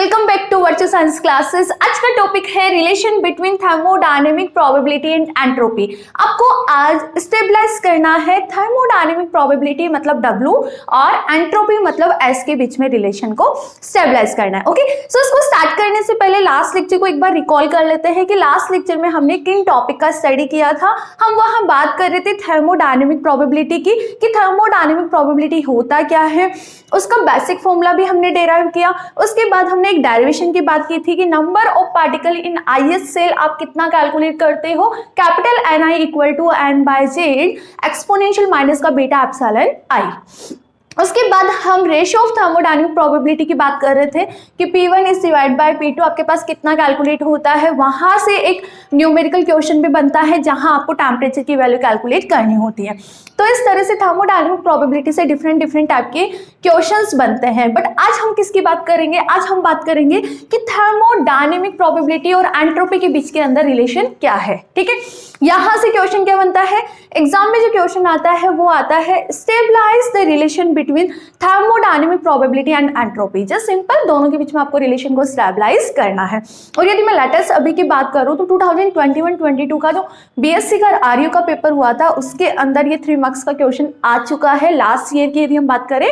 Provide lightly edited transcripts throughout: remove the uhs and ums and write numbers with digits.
Welcome back to virtual science classes. आज का topic है relation between thermodynamic probability and entropy. आपको आज स्टेबलाइज करना है थर्मोडायनेमिक प्रोबेबिलिटी मतलब W और एंट्रोपी मतलब S के बीच में रिलेशन को स्टेबलाइज करना है। ओके, सो इसको स्टार्ट करने से पहले लास्ट लेक्चर को एक बार रिकॉल कर लेते हैं कि लास्ट लेक्चर में हमने किन टॉपिक का स्टडी किया था। हम वहां बात कर रहे थे थर्मोडायनेमिक प्रोबेबिलिटी की कि थर्मोडायनेमिक प्रोबेबिलिटी होता क्या है, उसका बेसिक फॉर्मूला भी हमने डेराइव किया। उसके बाद हमने एक डेरिवेशन की बात की थी कि number of particle in i's cell आप कितना कैलकुलेट करते हो, capital Ni equal to n/z exponential minus का बीटा एप्सिलॉन i। उसके बाद हम रेशियो ऑफ थर्मोडायनेमिक प्रोबेबिलिटी की बात कर रहे थे कि P1 is divide bye P2 आपके पास कितना कैलकुलेट होता है। वहां से एक न्यूमेरिकल क्वेश्चन भी बनता है जहां आपको टेम्परेचर की वैल्यू कैलकुलेट करनी होती है। तो इस तरह से थर्मोडायनेमिक प्रोबेबिलिटी से डिफरेंट टाइप के क्वेश्चंस बनते हैं। बट आज हम किसकी बात करेंगे? आज हम बात करेंगे कि थर्मोडायनेमिक प्रोबेबिलिटी और एंट्रोपी के बीच के अंदर रिलेशन क्या है। ठीक है, यहां से क्वेश्चन क्या बनता है, एग्जाम में जो क्वेश्चन आता है वो आता है stabilize the relation between thermodynamic probability and entropy. Just simple, दोनों के बीच में आपको रिलेशन को स्टेबलाइज करना है। और यदि मैं लेटेस्ट अभी की बात करूं तो 2021-22 का जो बीएससी का आरयू का पेपर हुआ था उसके अंदर ये 3 मार्क्स का क्वेश्चन आ चुका है। लास्ट ईयर की यदि हम बात करें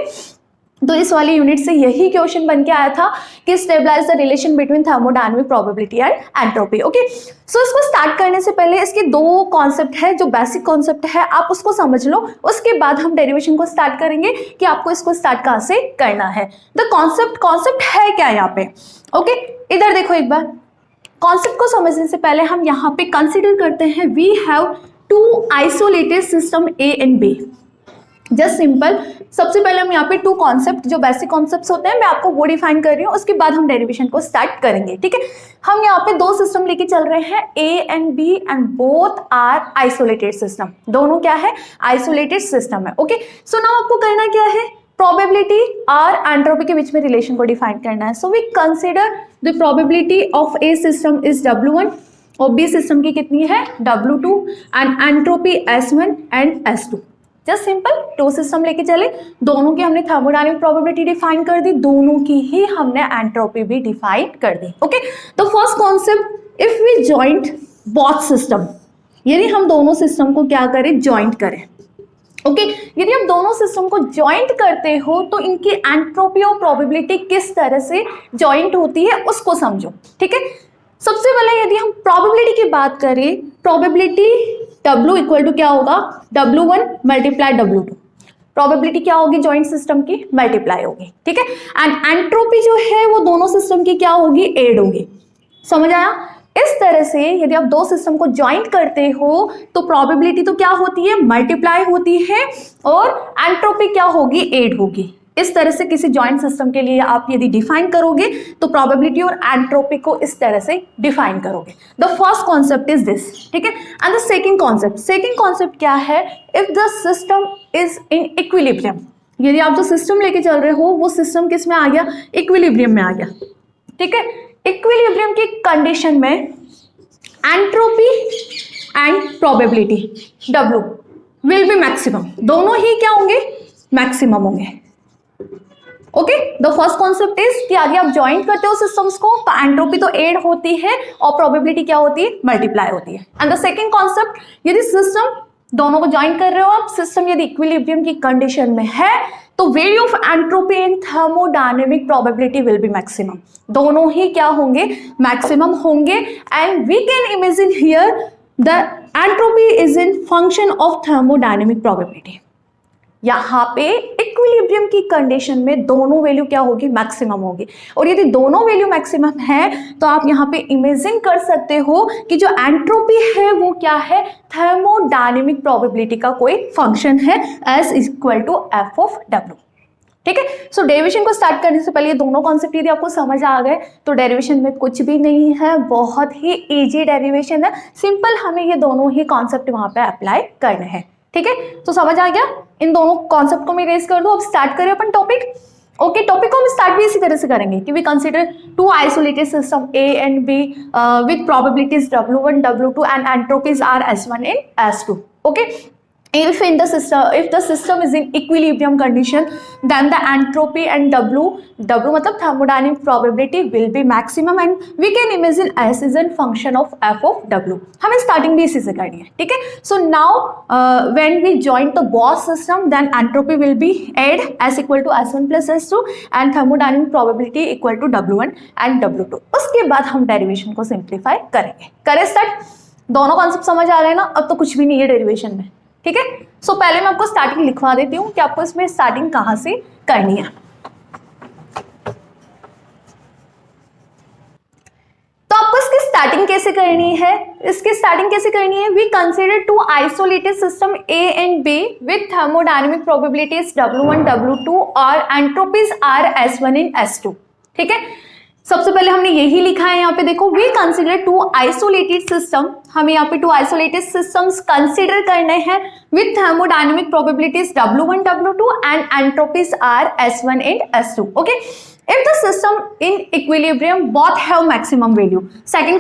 तो इस वाली यूनिट से यही क्वेश्चन बन के आया था कि stabilize the relation between thermodynamic probability and entropy. Okay, so इसको स्टार्ट करने से पहले इसके 2 कॉन्सेप्ट है, जो बेसिक कॉन्सेप्ट है आप उसको समझ लो। उसके बाद हम डेरिवेशन को स्टार्ट करेंगे कि आपको इसको स्टार्ट कहां से करना है। द कॉन्सेप्ट है क्या यहाँ पे? ओके, इधर देखो एक बार। कॉन्सेप्ट को समझने से पहले हम यहाँ पे कंसिडर करते हैं we have 2 isolated system A and B। Just simple, सबसे पहले हम यहाँ पे 2 कॉन्सेप्ट जो बेसिक कॉन्सेप्ट्स होते हैं मैं आपको वो डिफाइन कर रही हूँ। उसके बाद हम डेरिवेशन को स्टार्ट करेंगे। ठीक है, हम यहाँ पे 2 सिस्टम लेके चल रहे हैं A and B and both are isolated system. दोनों क्या है? आइसोलेटेड सिस्टम है। ओके, सो नाउ आपको करना क्या है, प्रोबेबिलिटी और एंट्रोपी के बीच में रिलेशन को डिफाइन करना है। So we consider the probability of A system is W1 और B सिस्टम की कितनी है? W2 and entropy S1 and S2। Just simple, 2 system लेके चले, दोनों की हमने थर्मोडायनेमिक प्रोबेबिलिटी डिफाइन कर दी, दोनों की ही हमने एंट्रोपी भी डिफाइन कर दी। ओके, तो first concept, if we joint both system, यदि हम दोनों सिस्टम को क्या करें? जॉइंट करें। ओके, यदि आप दोनों सिस्टम को जॉइंट करते हो तो इनकी एंट्रोपी और प्रोबेबिलिटी किस तरह से जॉइंट होती है उसको समझो। ठीक है, सबसे पहले यदि हम प्रोबेबिलिटी की बात करें, प्रोबेबिलिटी W इक्वल टू क्या होगा? W1 multiply W2। प्रोबेबिलिटी क्या होगी? जॉइंट सिस्टम की मल्टीप्लाई होगी। ठीक है, एंड एंट्रोपी जो है वो दोनों सिस्टम की क्या होगी? एड होगी। समझ आया? इस तरह से यदि आप 2 सिस्टम को ज्वाइंट करते हो तो प्रोबेबिलिटी तो क्या होती है? मल्टीप्लाई होती है और एंट्रोपी क्या होगी? एड होगी। इस तरह से किसी जॉइंट सिस्टम के लिए आप यदि डिफाइन करोगे तो प्रोबेबिलिटी और एंट्रोपी को इस तरह से डिफाइन करोगे। The first concept is this. ठीक है, एंड द सेकंड कॉन्सेप्ट क्या है? If the system is in equilibrium, यदि आप जो सिस्टम लेके चल रहे हो वो सिस्टम किस में आ गया? इक्विलिब्रियम में आ गया। ठीक है, इक्विलिब्रियम की कंडीशन में entropy and probability W will be maximum. दोनों ही क्या होंगे? मैक्सिमम होंगे। Okay, the first concept is कि आगे आप ज्वाइंट करते हो सिस्टम्स को तो एंट्रोपी तो एड होती है और प्रोबेबिलिटी क्या होती है? मल्टीप्लाई होती है। एंड द सेकंड कॉन्सेप्ट, यदि सिस्टम दोनों को ज्वाइंट कर रहे हो आप, सिस्टम यदि इक्विलिब्रियम की कंडीशन में है तो value of entropy and thermodynamic probability will be maximum. दोनों ही क्या होंगे? मैक्सिमम होंगे। And we can imagine here the entropy is in function of thermodynamic probability. यहाँ पे इक्विलिब्रियम की कंडीशन में दोनों वैल्यू क्या होगी? मैक्सिमम होगी। और यदि दोनों वैल्यू मैक्सिमम है तो आप यहाँ पे इमेजिन कर सकते हो कि जो एंट्रोपी है वो क्या है? थर्मोडायनेमिक प्रोबेबिलिटी का कोई फंक्शन है, S equal to F of W। ठीक है, सो डेरिवेशन को स्टार्ट करने से पहले ये दोनों कॉन्सेप्ट यदि आपको समझ आ गए तो डेरिवेशन में कुछ भी नहीं है, बहुत ही इजी डेरिवेशन है। सिंपल, हमें ये दोनों ही कॉन्सेप्ट वहां पे अप्लाई करने हैं। ठीक है, तो समझ आ गया? इन दोनों कॉन्सेप्ट को मैं रेज कर दूं। अब स्टार्ट करें अपन टॉपिक। ओके, टॉपिक को हम स्टार्ट भी इसी तरह से करेंगे कि we consider 2 isolated system A and B with probabilities W1, W2 and entropies are S1 and S2। Okay, if the system is in equilibrium condition, then the entropy and W मतलब thermodynamic probability will be maximum, and we can imagine S is a function of f of W. हमें starting भी इसी से करनी है, ठीक है. So now when we join the Gauss system, then entropy will be add S equal to S1 plus S2 and thermodynamic probability equal to W1 and W2. उसके बाद हम derivation को simplify करेंगे. करें start? दोनों कॉन्सेप्ट समझ आ रहे हैं ना? अब तो कुछ भी नहीं है डेरिवेशन में, ठीक है. सो पहले मैं आपको स्टार्टिंग लिखवा देती हूँ कि आपको इसमें स्टार्टिंग कहाँ से करनी है. तो आपको इसकी स्टार्टिंग कैसे करनी है? इसकी स्टार्टिंग कैसे करनी है? We consider two isolated system A and B with thermodynamic probabilities W1 W2 और entropies are S1 and S2, ठीक है. सबसे पहले हमने यही लिखा है यहाँ पे, देखो we consider two isolated system. हमें यहाँ पे टू आइसोलेटेड सिस्टम्स कंसिडर करने हैं with thermodynamic probabilities W1 W2 and entropies are S1 and S2. Okay, if the system in equilibrium both have maximum value. Second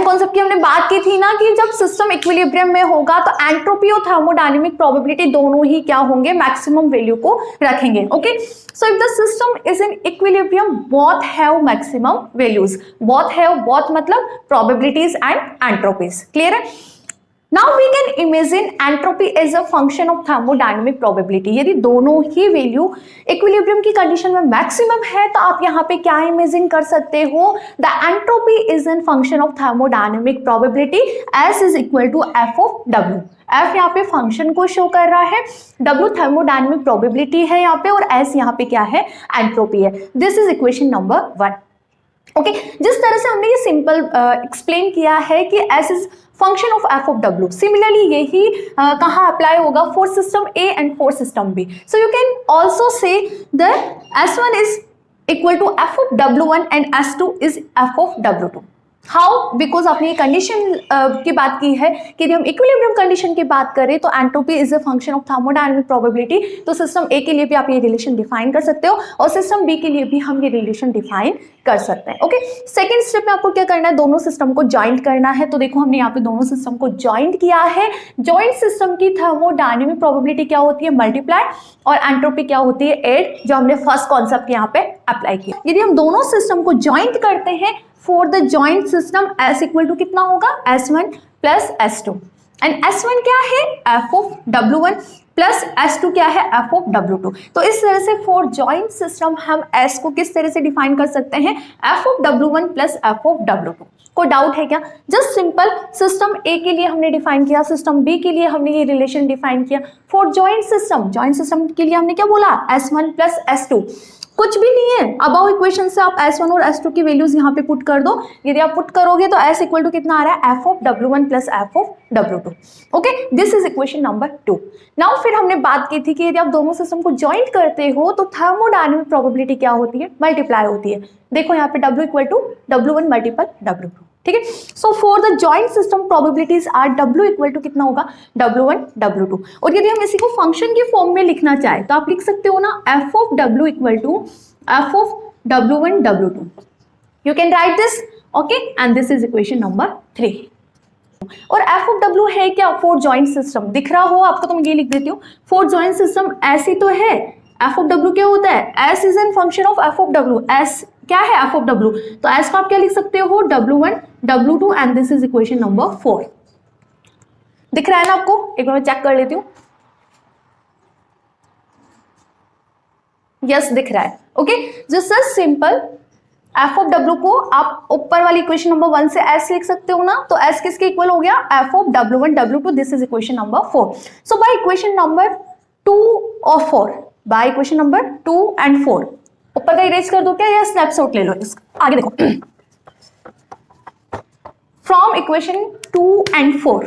concept की हमने बात की थी ना कि जब सिस्टम इक्विलिब्रियम में होगा तो एंट्रोपी और थर्मोडायनेमिक प्रोबेबिलिटी दोनों ही क्या होंगे? मैक्सिमम वैल्यू को रखेंगे. Okay, so if the system is in equilibrium, both have maximum values. both मतलब probabilities and entropies. Clear है? Now we can imagine entropy as a function of thermodynamic probability. यदि दोनों ही वैल्यू इक्विलिब्रियम की condition में maximum है तो आप यहाँ पे क्या इमेजिन कर सकते हो? The entropy is a function of thermodynamic probability. S is equal to f of W. F यहाँ पे फंक्शन को शो कर रहा है, W थर्मोडायनेमिक प्रोबेबिलिटी है यहाँ पे और S यहाँ पे क्या है? एंट्रोपी है. This is equation number 1. Okay, जिस तरह से हमने ये सिंपल एक्सप्लेन किया है कि S is function of f of W, similarly यही कहाँ अप्लाई होगा? For system A and for system B. So you can also say the S1 is equal to f of W1 and S2 is f of W2. How? Because आपने ये condition की बात की है कि यदि हम इक्विलिब्रियम कंडीशन की बात करें तो entropy is a function of thermodynamic probability. तो सिस्टम ए के लिए भी आप ये रिलेशन डिफाइन कर सकते हो और सिस्टम बी के लिए भी हम ये रिलेशन डिफाइन कर सकते हैं. ओके, सेकंड स्टेप में आपको क्या करना है? दोनों सिस्टम को ज्वाइंट करना है. तो देखो हमने यहाँ पे दोनों सिस्टम को ज्वाइंट किया है. ज्वाइंट सिस्टम की थर्मोडायनेमिक प्रोबेबिलिटी क्या होती है? मल्टीप्लाई, और एंट्रोपी क्या होती है? एड, जो हमने फर्स्ट कॉन्सेप्ट यहाँ पे अप्लाई किया. यदि हम दोनों सिस्टम को ज्वाइंट करते हैं for the joint system, S equal to कितना होगा? S1 plus S2. And S1 क्या है? f of W1 plus S2 क्या है? f of W2. तो इस तरह से फॉर जॉइंट सिस्टम हम S को किस तरह से डिफाइन कर सकते हैं? f of W1 plus f of W2. कोई डाउट है क्या? जस्ट सिंपल, सिस्टम A के लिए हमने डिफाइन किया, सिस्टम B के लिए हमने ये रिलेशन डिफाइन किया. फॉर जॉइंट सिस्टम के लिए हमने क्या बोला? S1 plus S2. कुछ भी नहीं है. अबाउ इक्वेशन से आप S1 और S2 की वैल्यूज यहाँ पे पुट कर दो. यदि आप पुट करोगे तो S इक्वल टू कितना आ रहा है? f of W1 plus f of W2. Okay, this is equation number 2. Now फिर हमने बात की थी कि यदि आप दोनों सिस्टम को ज्वाइंट करते हो तो थर्मोडायनेमिक प्रोबेबिलिटी क्या होती है? मल्टीप्लाई होती है. देखो यहाँ पे W equal to W1 multiple W2, ठीक है. So for the joint system probabilities are W equal to कितना होगा? W1 W2. और यदि हम इसी को फंक्शन के फॉर्म में लिखना चाहे तो आप लिख सकते हो ना, f of W equal to f of W1 W2. You can write this, okay, and this is equation number 3. और f of W है क्या? For joint system. दिख रहा हो आपको तो मैं ये लिख देती हूँ. फॉर जॉइंट सिस्टम S ही तो है. f of W क्या होता है? S is an function of f of W. S क्या है? f of W. तो S को आप क्या लिख सकते हो? W1 W2 and this is equation number 4. दिख रहा है ना आपको? एक बार मैं चेक कर लेती हूँ. यस, दिख रहा है. Okay, just simple, f of W को आप ऊपर वाली इक्वेशन नंबर 1 से S लिख सकते हो ना. तो S किसके इक्वल हो गया? f of W1 W2. This is equation number 4. So by equation number 2 और 4, बाय इक्वेशन नंबर 2 एंड 4, ऊपर का इरेज कर दो क्या या स्नैपशॉट ले लो? आगे देखो. From equation 2 and 4,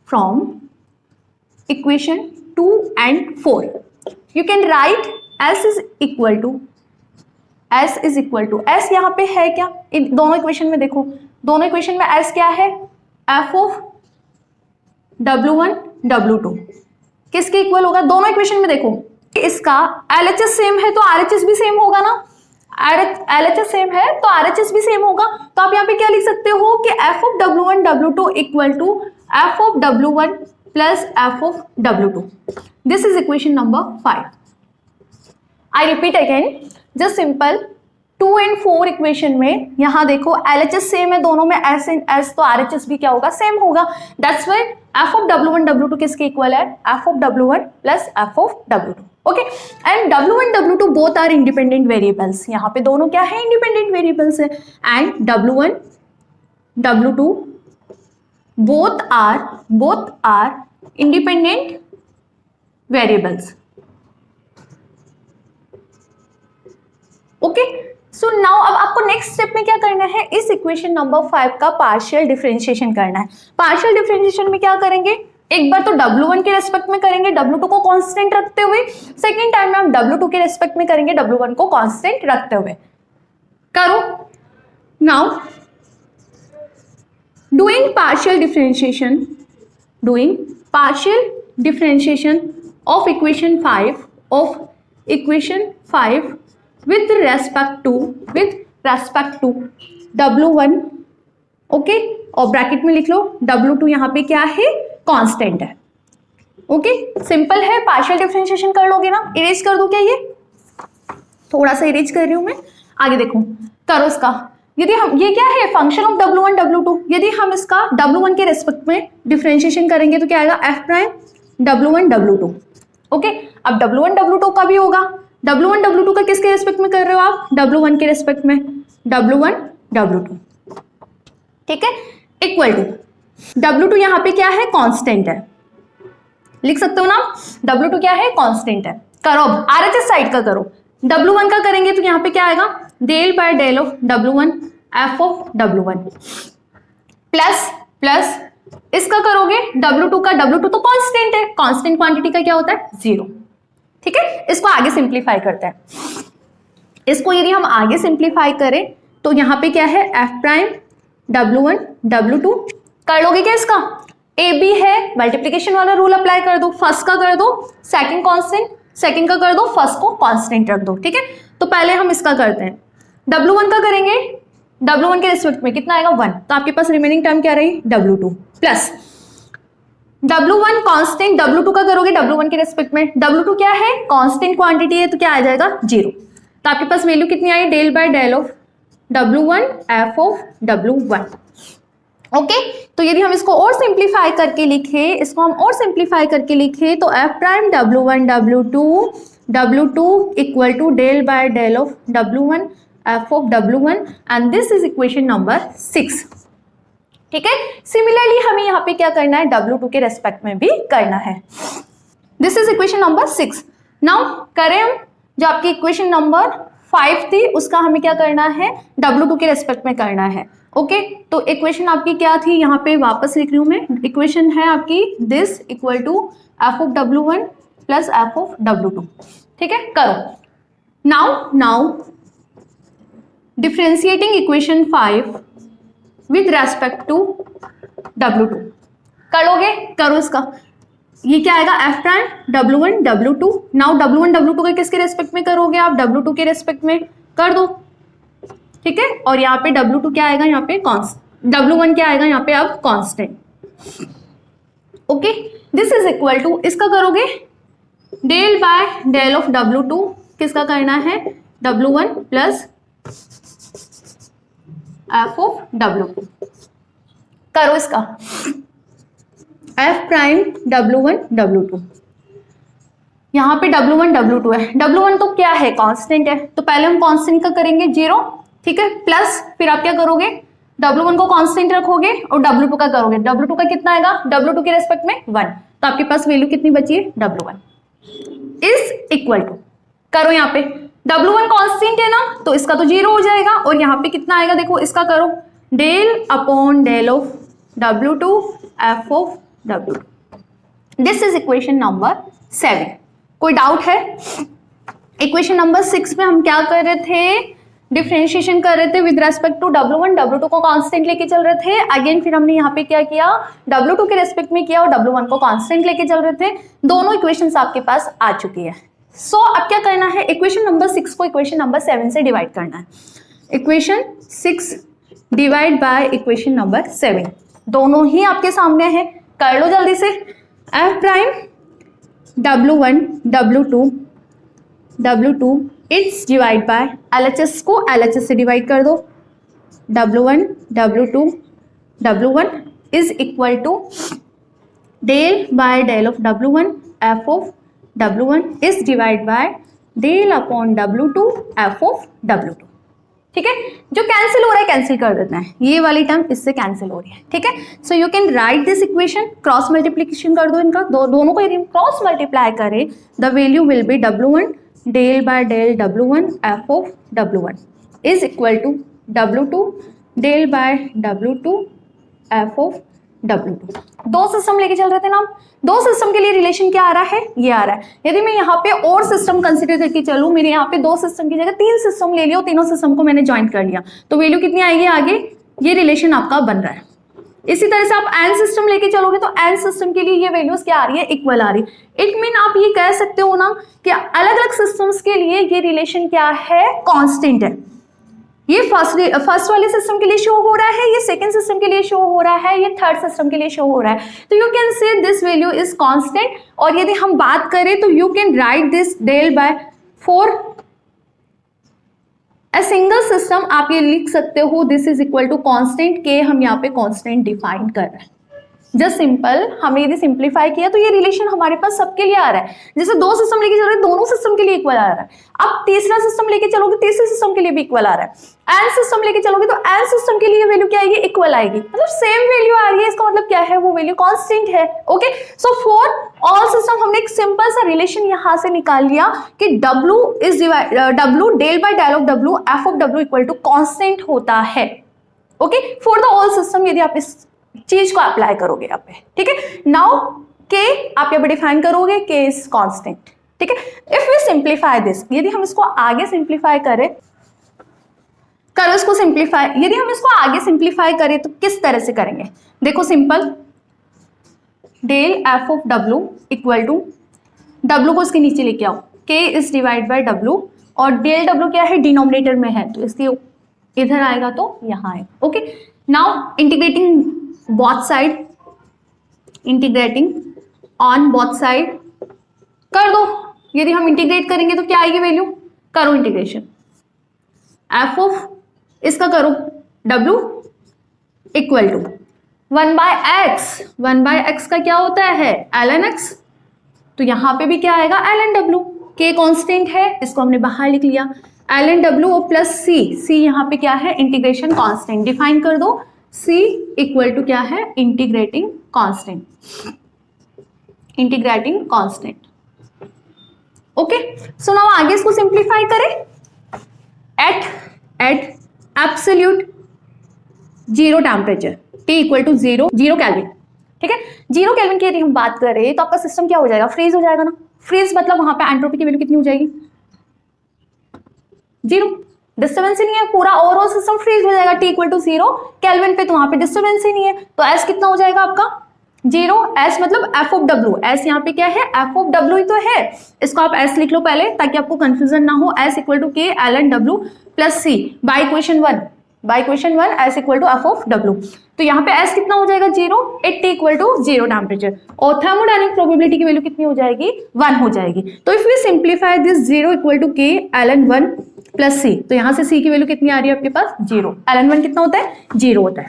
from equation 2 and 4 you can write S is equal to S यहाँ पे है क्या? इन दोनों इक्वेशन में देखो, दोनों इक्वेशन में S क्या है? f ऑफ W1 W2 किसके इक्वल होगा? दोनों इक्वेशन में देखो, इसका LHS सेम है तो RHS भी सेम होगा ना. LHS सेम है तो RHS भी सेम होगा. तो आप यहाँ पे क्या लिख सकते हो कि f of W1 W2 equal to f of W1 plus F of W2. This is equation number 5. I repeat again, just simple 2 and 4 equation में यहाँ देखो LHS सेम है दोनों में, S and S, तो RHS भी क्या होगा, सेम होगा. That's why F of W1 W2 किसके इक्वल है, F of W1 plus F of W2. Okay, and W1 W2 both are independent variables. यहाँ पे दोनों क्या है, इंडिपेंडेंट वेरिएबल्स है. And W1 W2 both are independent variables. Okay, so now अब आपको नेक्स्ट स्टेप में क्या करना है, इस इक्वेशन नंबर 5 का पार्शियल डिफरेंशिएशन करना है. पार्शियल डिफरेंशिएशन में क्या करेंगे, एक बार तो W1 के रेस्पेक्ट में करेंगे W2 को कांस्टेंट रखते हुए, सेकेंड टाइम में हम W2 के रेस्पेक्ट में करेंगे W1 को कांस्टेंट रखते हुए. करो. Now doing partial differentiation of equation 5 with respect to W1. Okay, और ब्रैकेट में लिख लो W2 यहाँ पे क्या है, कांस्टेंट है. ओके, सिंपल है. पार्शियल डिफरेंशिएशन कर लोगे ना, इरेज कर दो क्या, ये थोड़ा सा इरेज कर रही हूं मैं. आगे देखो, करो इसका. यदि हम, ये क्या है, फंक्शन ऑफ W1 W2, यदि हम इसका W1 के रेस्पेक्ट में डिफरेंशिएशन करेंगे तो क्या आएगा, F prime W1 W2. Okay, अब W1 W2 का भी होगा. W1 W2 का किसके रेस्पेक्ट में कर रहे हो आप, W1 के रेस्पेक्ट में W1 W2. ठीक है, इक्वल टू W2 यहाँ पे क्या है, कांस्टेंट है. लिख सकते हो ना, W2 क्या है, कांस्टेंट है. करो अब RHS साइड का करो. W1 का करेंगे तो यहाँ पे क्या आएगा, del by del of W1 F of W1 plus इसका करोगे W2 का, W2 तो कांस्टेंट है, कांस्टेंट क्वांटिटी का क्या होता है, 0. ठीक है, इसको आगे सिंप्लीफाई करते हैं. इसको यदि हम आगे सिंप्लीफाई करें तो यहाँ पे क्या है, एफ प्राइम W1 W2. कर लोगे क्या इसका, ए बी है, मल्टीप्लीकेशन वाला रूल अप्लाई कर दो. फर्स्ट का कर दो सेकंड कांस्टेंट, सेकंड का कर दो फर्स्ट को कांस्टेंट रख दो. ठीक है, तो पहले हम इसका करते हैं. W1 का करेंगे, W1 के रिस्पेक्ट में कितना आएगा, 1. तो आपके पास रिमेनिंग टर्म क्या रही, W2 plus W1 constant. W2 का करोगे W1 के रिस्पेक्ट में, W2 क्या है, कांस्टेंट क्वांटिटी है, तो क्या आ जाएगा, 0. तो आपके पास वैल्यू कितनी आई, del by del of W1 F of W1. Okay, तो यदि हम इसको और सिंप्लीफाई करके लिखे, तो F prime W1 W2 equal to del by del of W1 F of W1, and this is equation number 6. ठीक है, सिमिलरली हमें यहाँ पे क्या करना है, W2 के रेस्पेक्ट में भी करना है. This is equation number 6. Now करें हम, जो आपकी इक्वेशन नंबर 5 थी उसका हमें क्या करना है, W2 के रेस्पेक्ट में करना है. ओके, तो इक्वेशन आपकी क्या थी, यहाँ पे वापस लिख रही हूँ मैं. इक्वेशन है आपकी this equal to F of W1 plus F of W2. ठीक है, करो. Now differentiating equation 5 with respect to W2. करोगे, करो इसका. ये क्या आएगा, F prime W1 W2. Now W1 W2 का किसके रेस्पेक्ट में करोगे आप, W2 के रेस्पेक्ट में कर दो. ठीक है, और यहाँ पे W2 क्या आएगा, यहाँ पे W1 क्या आएगा, यहाँ पे अब constant. Okay, this is equal to, इसका करोगे del by del of W2, किसका करना है, W1 plus F of W2. करो इसका, एफ प्राइम W1 W2. यहाँ पे W1 W2 है. W1 तो क्या है, कांस्टेंट है, तो पहले हम कांस्टेंट का करेंगे 0. ठीक है, प्लस फिर आप क्या करोगे, W1 को कांस्टेंट रखोगे और W2 का करोगे. W2 का कितना आएगा, W2 के रेस्पेक्ट में 1. तो आपके पास वैल्यू कितनी बची है, W1 इज इक्वल टू, करो यहाँ पे W1 कांस्टेंट है ना, तो इसका तो 0 हो जाएगा. और यहाँ पे कितना आएगा, देखो इसका करो, del upon del of W2 F of W2. This is equation number 7. कोई डाउट है? इक्वेशन नंबर 6 में हम क्या कर रहे थे, डिफरेंशिएशन कर रहे थे with respect to W1 W2 को कांस्टेंट लेके चल रहे थे. अगेन फिर हमने यहाँ पे क्या किया, W2 के रेस्पेक्ट में किया और W1 को कांस्टेंट लेके चल रहे थे. दोनों इक्वेशंस आपके पास आ चुकी है. सो अब क्या करना है, इक्वेशन नंबर 6 को इक्वेशन नंबर 7 से डिवाइड करना है. Equation 6 divide by equation number 7, दोनों ही आपके सामने है. कर लो जल्दी से. F prime W1 W2 it's divide by LHS को LHS से डिवाइड कर दो, W1 W2 W1 is equal to del by del of W1 F of W1 is divide by del upon W2 F of W2। ठीक है, जो cancel हो रहा है कैंसिल कर देते हैं, ये वाली टर्म इससे कैंसिल हो रही है। ठीक है, so you can write this equation, cross multiplication कर दो इनका, दोनों को यदि क्रॉस मल्टीप्लाई करें the value will be W1 del by del W1 F of W1 is equal to W2 del by W2 F of W2। दो system लेके चल रहे थे ना, दो सिस्टम के लिए रिलेशन क्या आ रहा है, ये आ रहा है। यदि मैं यहाँ पे और सिस्टम कंसिडर करके चलूँ, मेरे यहाँ पे दो सिस्टम की जगह तीन सिस्टम ले लिया, तीनों सिस्टम को मैंने ज्वाइन कर लिया, तो वैल्यू कितनी आएगी आगे, ये रिलेशन आपका बन रहा है। इसी तरह से आप एन सिस्टम लेके चलोगे तो एन सिस्टम के लिए ये वैल्यूज क्या आ रही है, इक्वल आ रही है। इट मीन आप ये कह सकते हो ना कि अलग अलग सिस्टम्स के लिए ये रिलेशन क्या है, कॉन्स्टेंट है। ये फर्स्ट वाले सिस्टम के लिए शो हो रहा है, ये सेकंड सिस्टम के लिए शो हो रहा है, ये थर्ड सिस्टम के लिए शो हो रहा है। तो you can say this value is constant. और यदि हम बात करें तो you can write this del by for a single system, आप ये लिख सकते हो this is equal to constant K, हम यहाँ पे कांस्टेंट डिफाइन कर रहे हैं। जस्ट सिंपल, हमने यदि सिंप्लीफाई किया तो ये रिलेशन हमारे पास सबके लिए आ रहा है। जैसे दो सिस्टम लेके चल रहे हैं, दोनों सिस्टम के लिए इक्वल आ रहा है। अब तीसरा सिस्टम लेके चलोगे, तीसरे सिस्टम के लिए भी इक्वल आ रहा है। एन सिस्टम लेके चलोगे तो एन सिस्टम के लिए वैल्यू क्या आएगी, इक्वल आएगी, मतलब सेम वैल्यू आ रही है। इसका मतलब क्या है, वो वैल्यू कांस्टेंट है। Okay, so for all system हमने एक सिंपल सा रिलेशन यहां से निकाल लिया कि W del by del of W F of W equal to constant होता है। Okay, for the all system यदि आप इस चीज को अप्लाई करोगे यहाँ पे, ठीक है। नाउ के आप यहाँ पे डिफाइन करोगे, के इज कांस्टेंट। ठीक है, इफ वी सिंप्लीफाई दिस, यदि हम इसको आगे सिंप्लीफाई करें, करो इसको सिंप्लीफाई, यदि हम इसको आगे सिंप्लीफाई करें तो किस तरह से करेंगे, देखो simple, del F of W equal to W को इसके नीचे लेके आओ, K is divide by W, और डेल W क्या है, डिनोमिनेटर में है, तो इसके इधर आएगा तो यहाँ आएगा। Okay, now integrating both side, integrating on both side कर दो। यदि हम इंटीग्रेट करेंगे तो क्या आएगी वैल्यू, करो इंटीग्रेशन, एफ ऑफ इसका करो W equal to 1/x, 1/x का क्या होता है, ln x, तो यहां पे भी क्या आएगा, ln W, k कांस्टेंट है, इसको हमने बाहर लिख लिया, ln W और प्लस c यहाँ पे क्या है, इंटीग्रेशन कांस्टेंट, डिफाइन कर दो, c इक्वल टू क्या है, integrating constant, integrating constant. Okay, so now आगे इसको सिंप्लीफाई करें, at absolute zero temperature T equal to zero kelvin. ठीक है, जीरो केल्विन की यदि हम बात करें तो आपका सिस्टम क्या हो जाएगा, फ्रीज हो जाएगा ना। फ्रीज मतलब वहां पे एंट्रोपी की वैल्यू कितनी हो जाएगी, जीरो, डिस्टर्बेंस ही नहीं है, पूरा ओवरऑल सिस्टम फ्रीज हो जाएगा। T equal to zero kelvin पे, तो वहां पे डिस्टर्बेंस ही नहीं है, तो S कितना हो जाएगा आपका, जीरो। S मतलब F ऑफ W, S यहाँ पे क्या है, F ऑफ W ही तो है, इसको आप S लिख लो पहले ताकि आपको कंफ्यूजन ना हो। S equal to K ln W plus C by equation 1, S equal to F of W, तो यहाँ पे S कितना हो जाएगा, zero, at T equal to zero temperature, और थर्मोडायनेमिक प्रोबेबिलिटी की वैल्यू कितनी हो जाएगी, 1 हो जाएगी। तो if we simplify this, zero equal to K ln 1 plus C, तो यहाँ से C की वैल्यू कितनी आ रही है आपके पास, जीरो, ln 1 कितना होता है, जीरो होता है।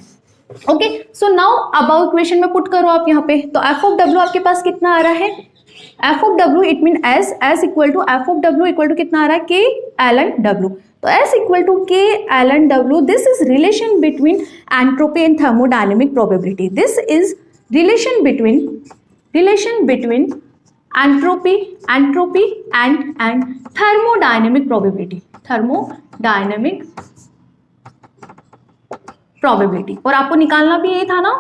Okay, so now above equation में पुट करो आप यहाँ पे, तो F ऑफ W आपके पास कितना आ रहा है, F of W it mean S equal to F of W equal to कितना आ रहा है, K ln W, तो S equal to K ln W, this is relation between entropy and thermodynamic probability, this is relation between entropy and thermodynamic probability, thermodynamic probability. और आपको निकालना भी यही था ना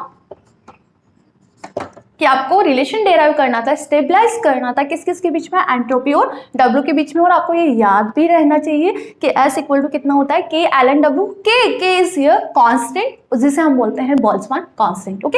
कि आपको रिलेशन डेराइव करना था, स्टेबलाइज करना था किस किस के बीच में, एंट्रोपी और W के बीच में। और आपको ये याद भी रहना चाहिए कि S इक्वल टू कितना होता है, K ln W, K is here constant, जिसे हम बोलते हैं बोल्ट्जमान कांस्टेंट। ओके,